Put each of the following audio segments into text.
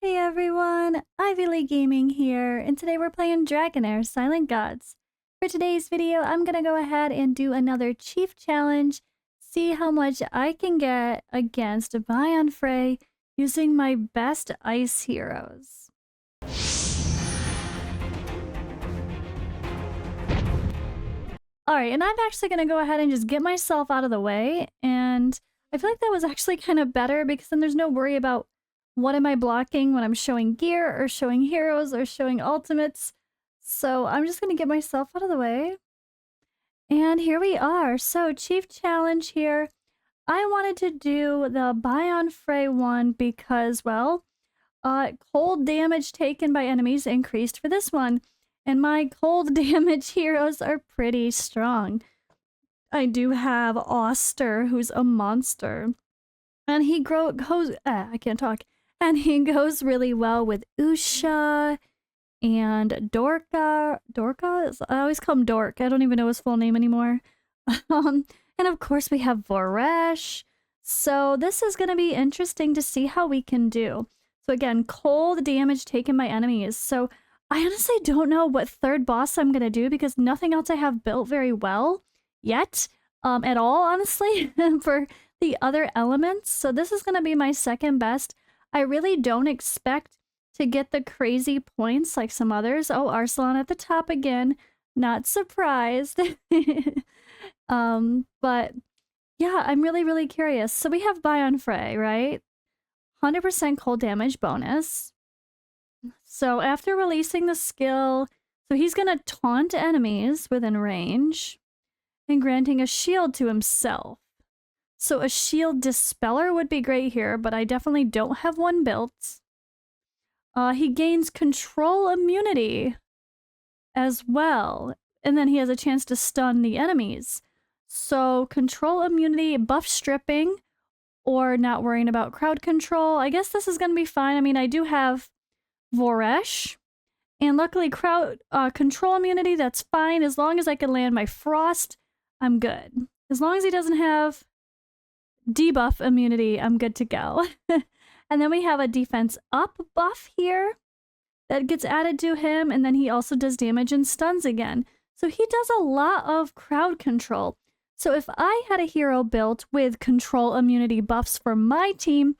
Hey everyone, Ivy League Gaming here, and today we're playing Dragonheir Silent Gods. For today's video, I'm gonna go ahead and do another Chief Challenge, see how much I can get against Bionphray using my best ice heroes. Alright, and I'm actually gonna go ahead and just get myself out of the way, and I feel like that was actually kind of better because then there's no worry about what am I blocking when I'm showing gear or showing heroes or showing ultimates. So I'm just going to get myself out of the way. And here we are. So Chief Challenge here. I wanted to do the Bionphray one because, well, cold damage taken by enemies increased for this one. And my cold damage heroes are pretty strong. I do have Oster, who's a monster. And he goes, I can't talk. And he goes really well with Usha and Dorka. Dorka? I always call him Dork. I don't even know his full name anymore. And of course we have Voresh. So this is going to be interesting to see how we can do. So again, cold damage taken by enemies. So I honestly don't know what third boss I'm going to do because nothing else I have built very well yet. At all, honestly, for the other elements. So this is going to be my second best. I really don't expect to get the crazy points like some others. Oh, Arsalan at the top again. Not surprised. But yeah, I'm really curious. So we have Bionphray, right? 100% cold damage bonus. So after releasing the skill, so he's going to taunt enemies within range and granting a shield to himself. So a shield dispeller would be great here, but I definitely don't have one built. He gains control immunity as well, and then he has a chance to stun the enemies. So control immunity, buff stripping, or not worrying about crowd control. I guess this is going to be fine. I mean, I do have Voresh, and luckily crowd control immunity, that's fine. As long as I can land my frost, I'm good. As long as he doesn't have debuff immunity, I'm good to go. And then we have a defense up buff here that gets added to him, and then he also does damage and stuns again. So he does a lot of crowd control. So if I had a hero built with control immunity buffs for my team,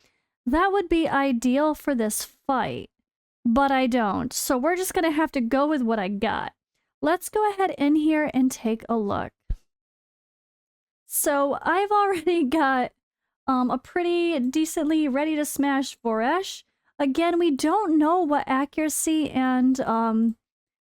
that would be ideal for this fight. But I don't. So we're just going to have to go with what I got. Let's go ahead in here and take a look. So I've already got a pretty decently ready to smash Voresh. Again, we don't know what accuracy and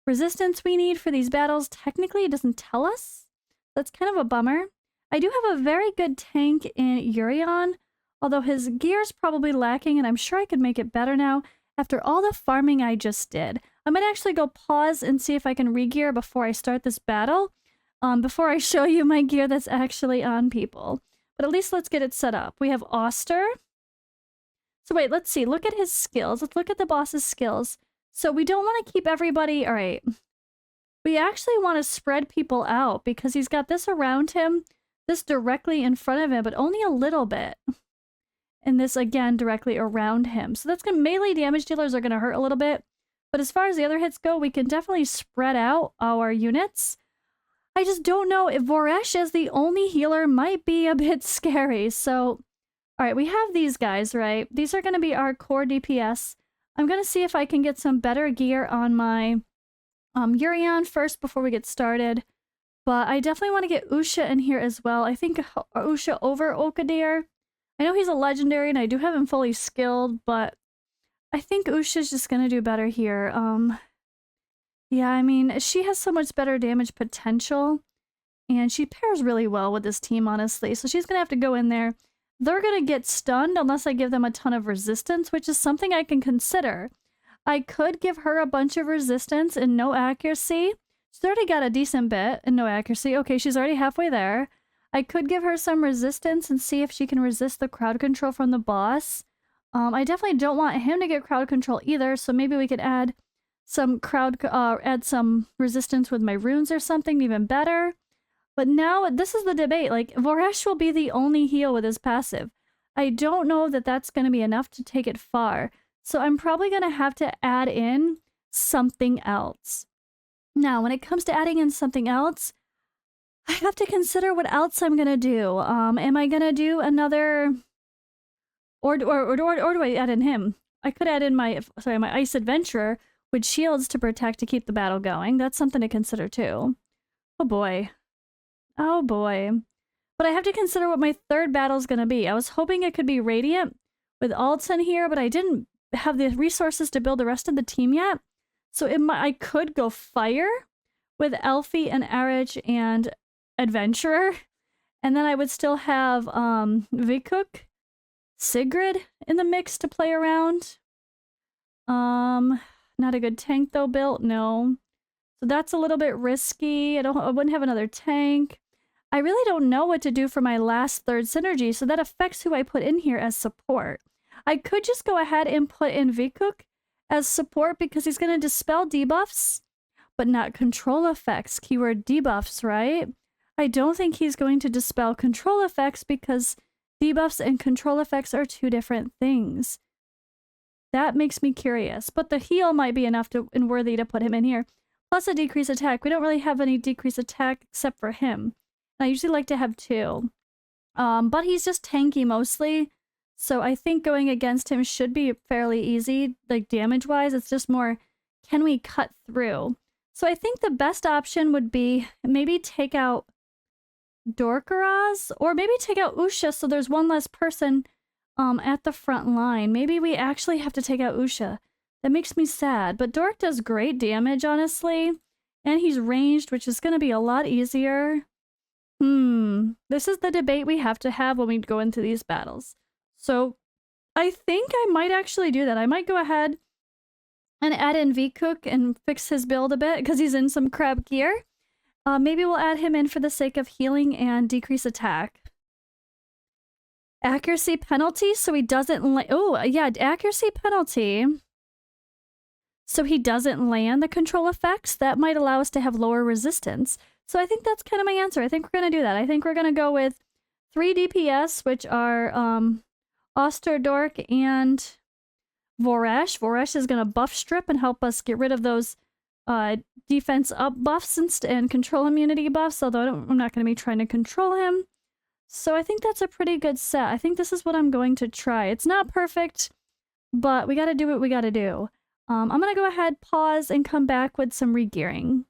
resistance we need for these battles. Technically, it doesn't tell us. That's kind of a bummer. I do have a very good tank in Urion, although his gear is probably lacking, and I'm sure I could make it better now after all the farming I just did. I'm going to actually go pause and see if I can re-gear before I start this battle. Before I show you my gear that's actually on people. But at least let's get it set up. We have Oster. So wait, let's see. Look at his skills. Let's look at the boss's skills. So we don't want to keep everybody... Alright. We actually want to spread people out because he's got this around him, this directly in front of him, but only a little bit. And this, again, directly around him. So that's going to... Melee damage dealers are going to hurt a little bit. But as far as the other hits go, we can definitely spread out our units. I just don't know if Voresh as the only healer might be a bit scary. So, alright, we have these guys, right? These are going to be our core DPS. I'm going to see if I can get some better gear on my Urion first before we get started. But I definitely want to get Usha in here as well. I think Usha over Okadir. I know he's a legendary and I do have him fully skilled, but I think Usha's just going to do better here. Yeah, I mean, she has so much better damage potential, and she pairs really well with this team, honestly. So she's going to have to go in there. They're going to get stunned unless I give them a ton of resistance, which is something I can consider. I could give her a bunch of resistance and no accuracy. She's already got a decent bit and no accuracy. Okay, she's already halfway there. I could give her some resistance and see if she can resist the crowd control from the boss. I definitely don't want him to get crowd control either, so maybe we could add some add some resistance with my runes or something, even better. But now, this is the debate. Like, Voresh will be the only heal with his passive. I don't know that that's going to be enough to take it far. So I'm probably going to have to add in something else. Now, when it comes to adding in something else, I have to consider what else I'm going to do. Am I going to do another... Or do I add in him? I could add in my Ice Adventurer with shields to protect to keep the battle going. That's something to consider too. Oh boy. Oh boy. But I have to consider what my third battle is going to be. I was hoping it could be Radiant with alts in here, but I didn't have the resources to build the rest of the team yet. So I could go Fire with Elfie and Erich and Adventurer. And then I would still have Vikuk, Sigrid in the mix to play around. Not a good tank though built, no. So that's a little bit risky. I wouldn't have another tank. I really don't know what to do for my last third synergy, so that affects who I put in here as support. I could just go ahead and put in Vikuk as support because he's going to dispel debuffs, but not control effects. Keyword debuffs, right? I don't think he's going to dispel control effects because debuffs and control effects are two different things. That makes me curious, but the heal might be enough and worthy to put him in here. Plus a decreased attack. We don't really have any decreased attack except for him. I usually like to have two. But he's just tanky mostly. So I think going against him should be fairly easy, like damage-wise. It's just more, can we cut through? So I think the best option would be maybe take out Dorkaraz, or maybe take out Usha so there's one less person at the front line. Maybe we actually have to take out Usha. That makes me sad, but Dork does great damage, honestly. And he's ranged, which is going to be a lot easier. This is the debate we have to have when we go into these battles. So I think I might actually do that. I might go ahead and add in Vikuk and fix his build a bit because he's in some crap gear. Maybe we'll add him in for the sake of healing and decrease attack. Accuracy penalty, so he doesn't... Oh, yeah, accuracy penalty. So he doesn't land the control effects. That might allow us to have lower resistance. So I think that's kind of my answer. I think we're going to do that. I think we're going to go with 3 DPS, which are Oster, Dork, and Voresh. Voresh is going to buff strip and help us get rid of those defense up buffs and control immunity buffs, although I'm not going to be trying to control him. So I think that's a pretty good set. I think this is what I'm going to try. It's not perfect, but we got to do what we got to do. I'm going to go ahead, pause, and come back with some regearing.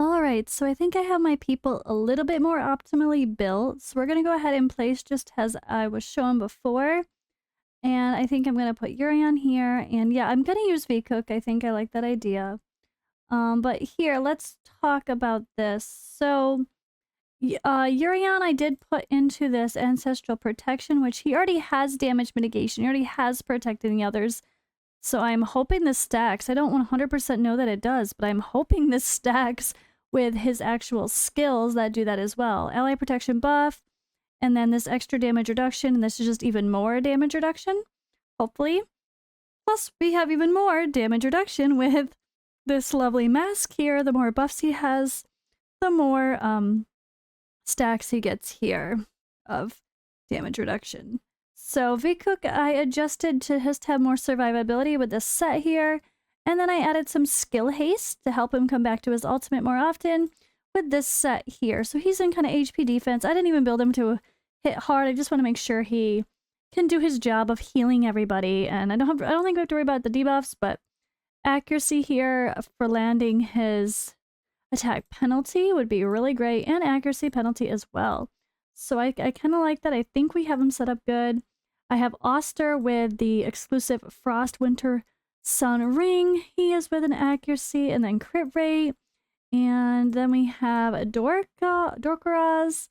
Alright, so I think I have my people a little bit more optimally built. So we're going to go ahead and place just as I was showing before. And I think I'm going to put Urion here. And yeah, I'm going to use Vikuk. I think I like that idea. But here, let's talk about this. So Urion I did put into this Ancestral Protection, which he already has damage mitigation. He already has protecting the others. So I'm hoping this stacks. I don't 100% know that it does, but I'm hoping this stacks with his actual skills that do that as well. Ally protection buff, and then this extra damage reduction, and this is just even more damage reduction, hopefully. Plus, we have even more damage reduction with this lovely mask here. The more buffs he has, the more stacks he gets here of damage reduction. So Vikuk I adjusted to just have more survivability with this set here, and then I added some skill haste to help him come back to his ultimate more often with this set here. So he's in kind of HP defense. I didn't even build him to hit hard. I just want to make sure he can do his job of healing everybody, and I don't think we have to worry about the debuffs, but accuracy here for landing his attack penalty would be really great, and accuracy penalty as well. So I kind of like that. I think we have him set up good. I have Oster with the exclusive Frost Winter Sun Ring. He is with an accuracy and then crit rate. And then we have Dorkaraz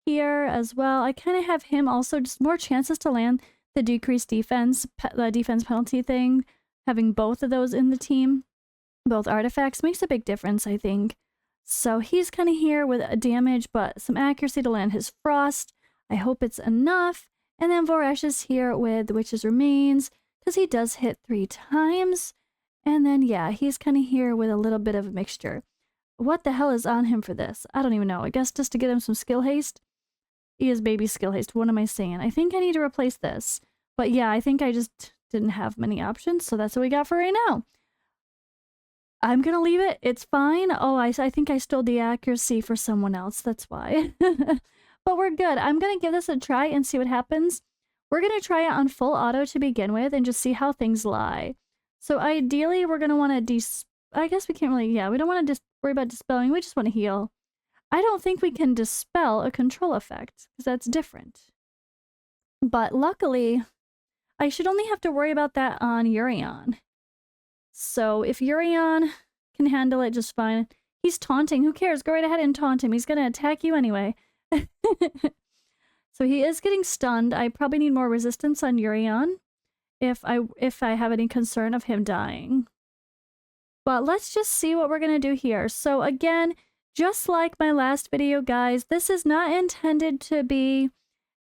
here as well. I kind of have him also just more chances to land the decreased defense, the defense penalty thing. Having both of those in the team, both artifacts, makes a big difference, I think. So he's kind of here with a damage, but some accuracy to land his Frost. I hope it's enough. And then Voresh is here with the Witch's Remains, because he does hit 3 times. And then, yeah, he's kind of here with a little bit of a mixture. What the hell is on him for this? I don't even know. I guess just to get him some skill haste. He is baby skill haste. What am I saying? I think I need to replace this. But yeah, I think I just didn't have many options, so that's what we got for right now. I'm gonna leave it. It's fine. Oh, I think I stole the accuracy for someone else. That's why. But we're good. I'm gonna give this a try and see what happens. We're gonna try it on full auto to begin with and just see how things lie. So ideally, we're gonna want to I guess we can't really, yeah, we don't want to worry about dispelling. We just want to heal. I don't think we can dispel a control effect because that's different. But luckily, I should only have to worry about that on Urion. So if Urion can handle it just fine. He's taunting. Who cares? Go right ahead and taunt him. He's going to attack you anyway. So he is getting stunned. I probably need more resistance on Urion if I have any concern of him dying. But let's just see what we're going to do here. So again, just like my last video, guys, this is not intended to be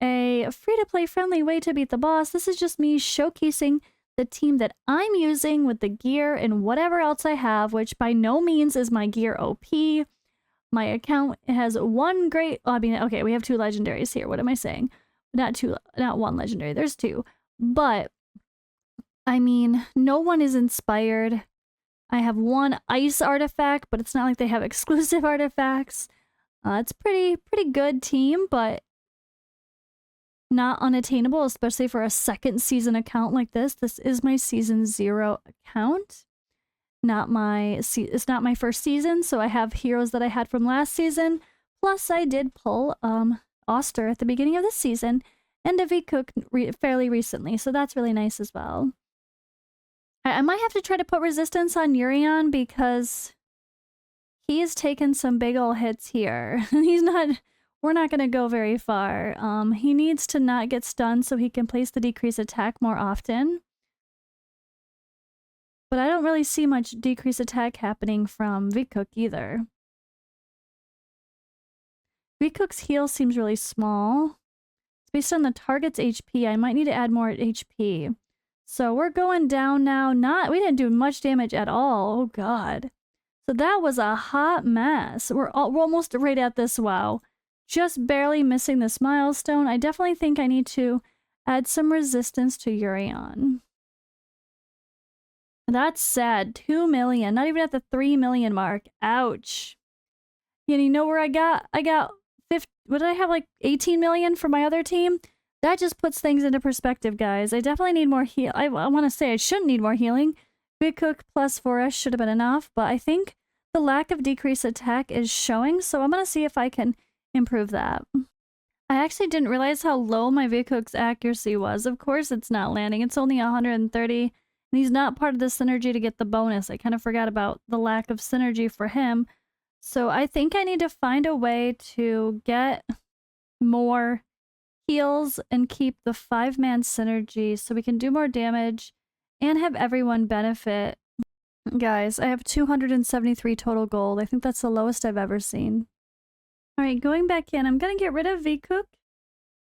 a free-to-play friendly way to beat the boss. This is just me showcasing the team that I'm using with the gear and whatever else I have, which by no means is my gear OP. My account has one great, I mean, okay, we have 2 legendaries here. What am I saying? Not 1 legendary. There's 2. But, I mean, no one is inspired. I have 1 ice artifact, but it's not like they have exclusive artifacts. It's pretty good team, but not unattainable, especially for a second season account like this. This is my season 0 account. It's not my first season, so I have heroes that I had from last season. Plus, I did pull Oster at the beginning of this season and a V-Cook fairly recently, so that's really nice as well. I might have to try to put resistance on Urion because he's taken some big ol' hits here. We're not going to go very far. He needs to not get stunned so he can place the decrease attack more often. But I don't really see much decrease attack happening from V-Cook either. V-Cook's heal seems really small. It's based on the target's HP. I might need to add more HP. So we're going down now. We didn't do much damage at all. Oh god. So that was a hot mess. We're almost right at this WoW. Just barely missing this milestone. I definitely think I need to add some resistance to Urion. That's sad. 2 million. Not even at the 3 million mark. Ouch. And you know where I got 50, what did I have, like 18 million for my other team? That just puts things into perspective, guys. I definitely need more heal. I want to say I shouldn't need more healing. Big Cook plus 4S should have been enough, but I think the lack of decreased attack is showing, so I'm going to see if I can improve that. I actually didn't realize how low my V-Cook's accuracy was. Of course it's not landing. It's only 130, and he's not part of the synergy to get the bonus. I kind of forgot about the lack of synergy for him. So I think I need to find a way to get more heals and keep the 5-man synergy so we can do more damage and have everyone benefit. Guys, I have 273 total gold. I think that's the lowest I've ever seen. Alright, going back in, I'm going to get rid of V-Cook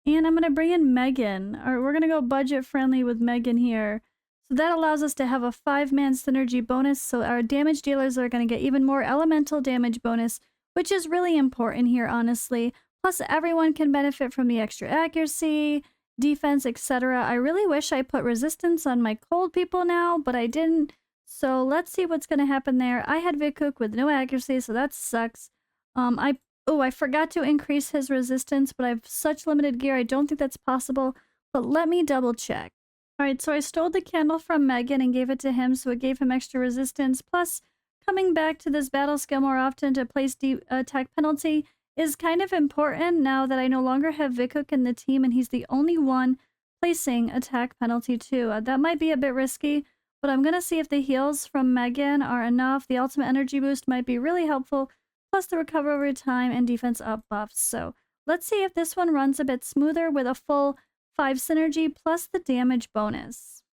and I'm going to bring in Megan. Alright, we're going to go budget friendly with Megan here. So that allows us to have a 5-man synergy bonus, so our damage dealers are going to get even more elemental damage bonus, which is really important here, honestly. Plus, everyone can benefit from the extra accuracy, defense, etc. I really wish I put resistance on my cold people now, but I didn't. So let's see what's going to happen there. I had V-Cook with no accuracy, so that sucks. I forgot to increase his resistance, but I have such limited gear, I don't think that's possible. But let me double check. Alright, so I stole the candle from Megan and gave it to him, so it gave him extra resistance. Plus, coming back to this battle skill more often to place attack penalty is kind of important now that I no longer have V-Cook in the team and he's the only one placing attack penalty too. That might be a bit risky, but I'm going to see if the heals from Megan are enough. The ultimate energy boost might be really helpful, plus the recover over time and defense up buffs. So let's see if this one runs a bit smoother with a full 5 synergy plus the damage bonus.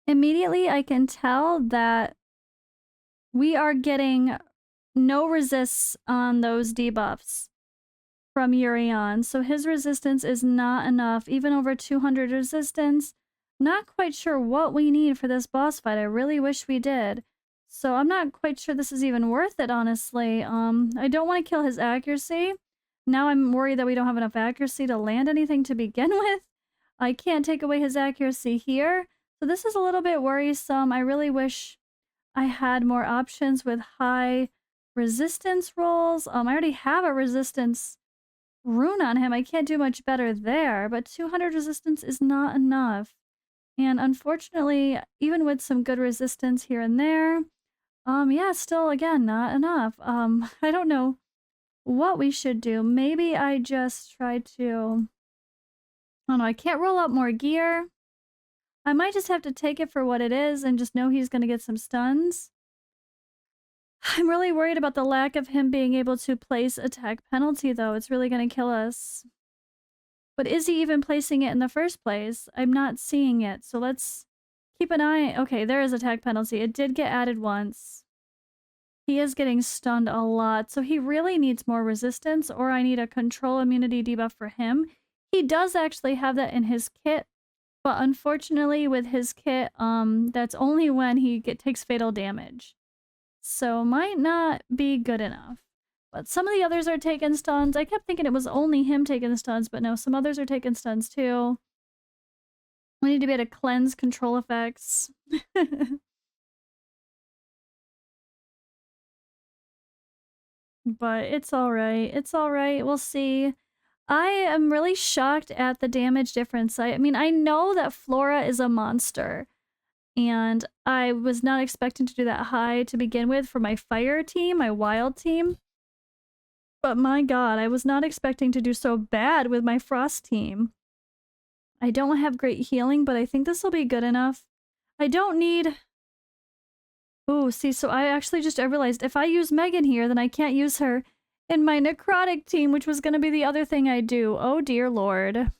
Immediately I can tell that we are getting no resists on those debuffs from Urion, so his resistance is not enough, even over 200 resistance. Not quite sure what we need for this boss fight. I really wish we did. So I'm not quite sure this is even worth it, honestly. I don't want to kill his accuracy. Now I'm worried that we don't have enough accuracy to land anything to begin with. I can't take away his accuracy here, So this is a little bit worrisome. I really wish I had more options with high resistance rolls. I already have a resistance rune on him. I can't do much better there, but 200 resistance is not enough. And unfortunately, even with some good resistance here and there, yeah, still, again, not enough. I don't know what we should do. Maybe I just try to... I don't know, I can't roll out more gear. I might just have to take it for what it is and just know he's going to get some stuns. I'm really worried about the lack of him being able to place attack penalty, though. It's really going to kill us. But is he even placing it in the first place? I'm not seeing it, so let's keep an eye. Okay, there is attack penalty. It did get added once. He is getting stunned a lot, so he really needs more resistance, or I need a control immunity debuff for him. He does actually have that in his kit, but unfortunately with his kit, that's only when he takes fatal damage. So might not be good enough. But some of the others are taking stuns. I kept thinking it was only him taking the stuns, but no, some others are taking stuns too. We need to be able to cleanse control effects. But it's alright. It's alright. We'll see. I am really shocked at the damage difference. I mean, I know that Flora is a monster. And I was not expecting to do that high to begin with for my fire team, my wild team. But my god, I was not expecting to do so bad with my frost team. I don't have great healing, but I think this will be good enough. I don't need... Ooh, see, so I realized if I use Megan here, then I can't use her in my necrotic team, which was going to be the other thing I do. Oh dear lord.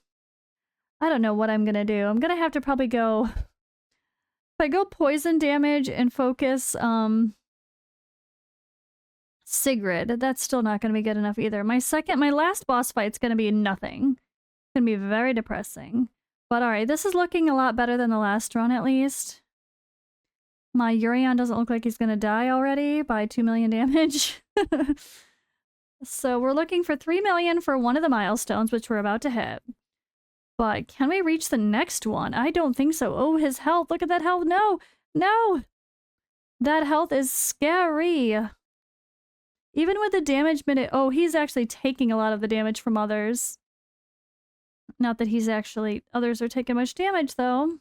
I don't know what I'm going to do. I'm going to have to probably go... If I go poison damage and focus, Sigrid, that's still not going to be good enough either. My last boss fight's going to be nothing. It's going to be very depressing. But alright, this is looking a lot better than the last run at least. My Urion doesn't look like he's going to die already by 2 million damage. So we're looking for 3 million for one of the milestones, which we're about to hit. But can we reach the next one? I don't think so. Oh, his health. Look at that health. No! No! That health is scary. Even with the damage minute... Oh, he's actually taking a lot of the damage from others. Not that he's actually... Others are taking much damage, though.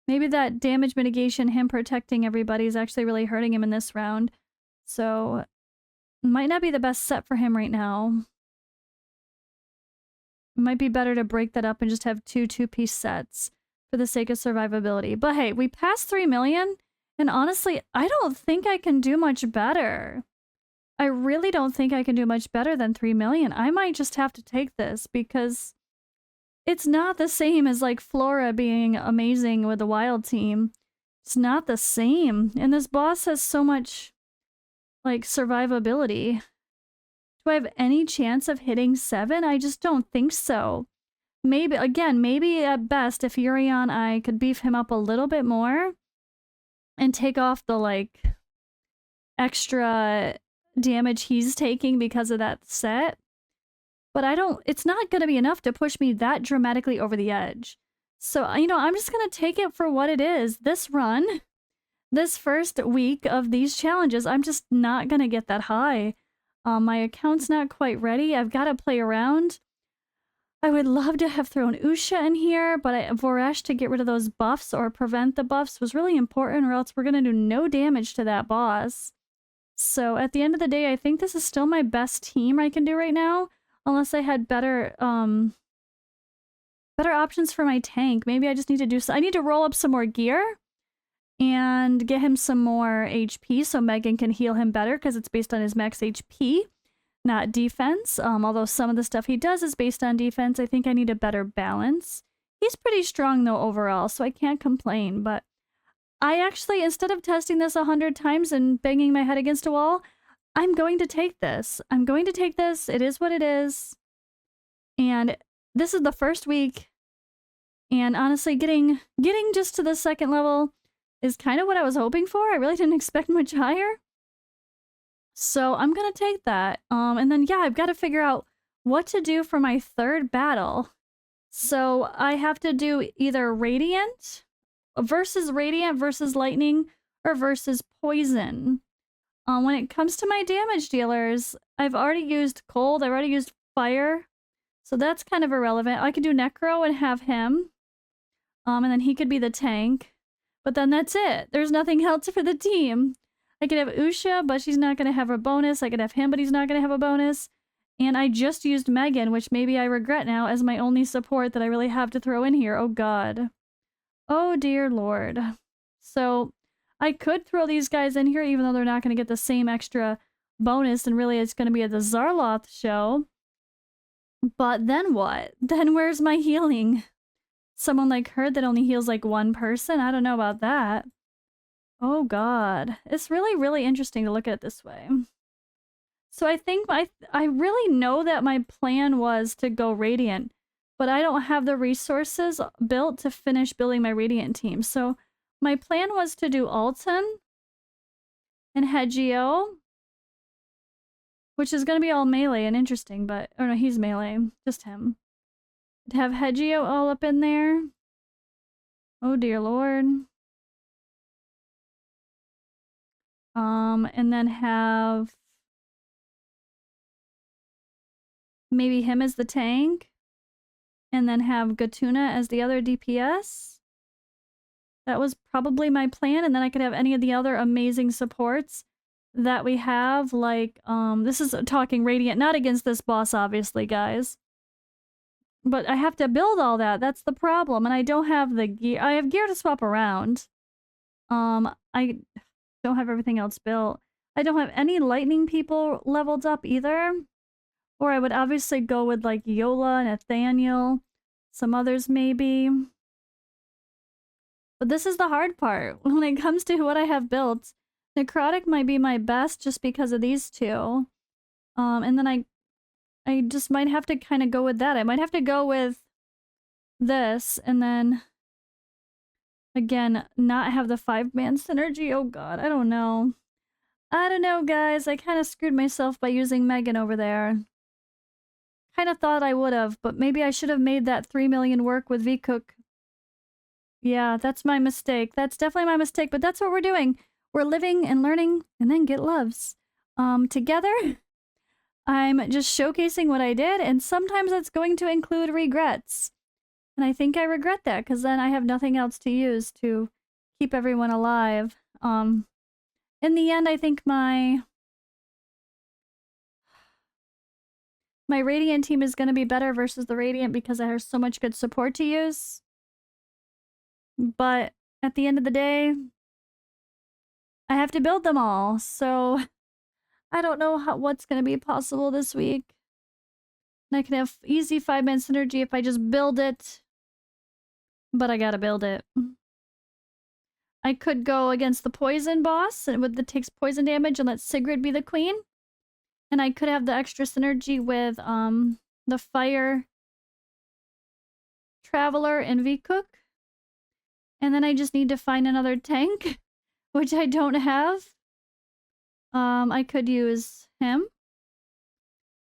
Maybe that damage mitigation, him protecting everybody, is actually really hurting him in this round. So, might not be the best set for him right now. Might be better to break that up and just have two-piece sets for the sake of survivability. But hey, we passed 3 million, and honestly, I don't think I can do much better. I really don't think I can do much better than 3 million. I might just have to take this because it's not the same as like Flora being amazing with the wild team. It's not the same. And this boss has so much like survivability. Do I have any chance of hitting 7? I just don't think so. Maybe, again, maybe at best, if Urion, I could beef him up a little bit more and take off the, like, extra damage he's taking because of that set. But it's not going to be enough to push me that dramatically over the edge. So, you know, I'm just going to take it for what it is. This run, this first week of these challenges, I'm just not going to get that high. My account's not quite ready. I've got to play around. I would love to have thrown Usha in here, but Voresh to get rid of those buffs or prevent the buffs was really important, or else we're going to do no damage to that boss. So at the end of the day, I think this is still my best team I can do right now, unless I had better options for my tank. Maybe I just need to do I need to roll up some more gear and get him some more HP so Megan can heal him better because it's based on his max HP, not defense. Although some of the stuff he does is based on defense, I think I need a better balance. He's pretty strong though overall, so I can't complain, but I actually, instead of testing this 100 times and banging my head against a wall, I'm going to take this. I'm going to take this. It is what it is. And this is the first week. And honestly, getting just to the second level is kind of what I was hoping for. I really didn't expect much higher. So I'm going to take that. And then, yeah, I've got to figure out what to do for my third battle. So I have to do either Radiant, versus radiant, versus lightning, or versus poison. When it comes to my damage dealers, I've already used cold, I've already used fire, so that's kind of irrelevant. I could do necro and have him, and then he could be the tank, but then that's it. There's nothing else for the team. I could have Usha, but she's not going to have a bonus. I could have him, but he's not going to have a bonus. And I just used Megan, which maybe I regret now as my only support that I really have to throw in here. Oh god. Oh dear lord. So I could throw these guys in here even though they're not going to get the same extra bonus, and really it's going to be at the Zarloth show. But then what? Then where's my healing? Someone like her that only heals like one person? I don't know about that. Oh god. It's really, really interesting to look at it this way. So I think I really know that my plan was to go Radiant, but I don't have the resources built to finish building my Radiant team. So my plan was to do Alton and Hegio, which is going to be all melee and interesting, but... Oh no, he's melee. Just him. To have Hegio all up in there. Oh dear lord. And then have... maybe him as the tank. And then have Gatuna as the other DPS. That was probably my plan, and then I could have any of the other amazing supports that we have, like, this is talking Radiant, not against this boss, obviously, guys. But I have to build all that, that's the problem, and I don't have the gear. I have gear to swap around. I don't have everything else built. I don't have any lightning people leveled up either. Or I would obviously go with, like, Yola, Nathaniel, some others maybe. But this is the hard part. When it comes to what I have built, Necrotic might be my best just because of these two. And then I just might have to kind of go with that. I might have to go with this, and then, again, not have the 5-man synergy. Oh god, I don't know. I don't know, guys. I kind of screwed myself by using Megan over there. Kind of thought I would have, but maybe I should have made that 3 million work with V-Cook. Yeah, that's my mistake. That's definitely my mistake, but that's what we're doing. We're living and learning and then get loves. Together, I'm just showcasing what I did, and sometimes that's going to include regrets. And I think I regret that, because then I have nothing else to use to keep everyone alive. In the end, I think my Radiant team is going to be better versus the Radiant because I have so much good support to use. But at the end of the day, I have to build them all, so I don't know what's going to be possible this week. And I can have easy 5-man synergy if I just build it, but I gotta build it. I could go against the poison boss that takes poison damage and let Sigrid be the queen. And I could have the extra synergy with the fire traveler and V-Cook. And then I just need to find another tank, which I don't have. I could use him.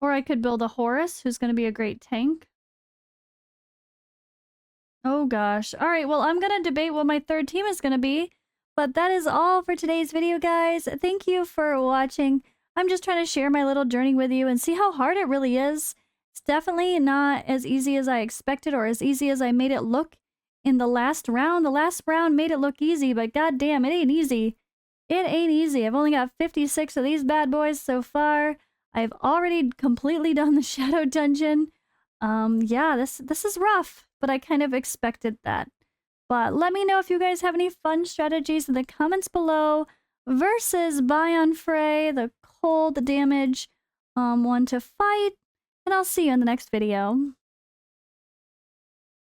Or I could build a Horus, who's going to be a great tank. Oh gosh. Alright, well, I'm going to debate what my third team is going to be. But that is all for today's video, guys. Thank you for watching. I'm just trying to share my little journey with you and see how hard it really is. It's definitely not as easy as I expected or as easy as I made it look in the last round. The last round made it look easy, but goddamn, it ain't easy. It ain't easy. I've only got 56 of these bad boys so far. I've already completely done the Shadow Dungeon. Yeah, this is rough, but I kind of expected that. But let me know if you guys have any fun strategies in the comments below versus Bionphray, the cold damage one to fight, and I'll see you in the next video.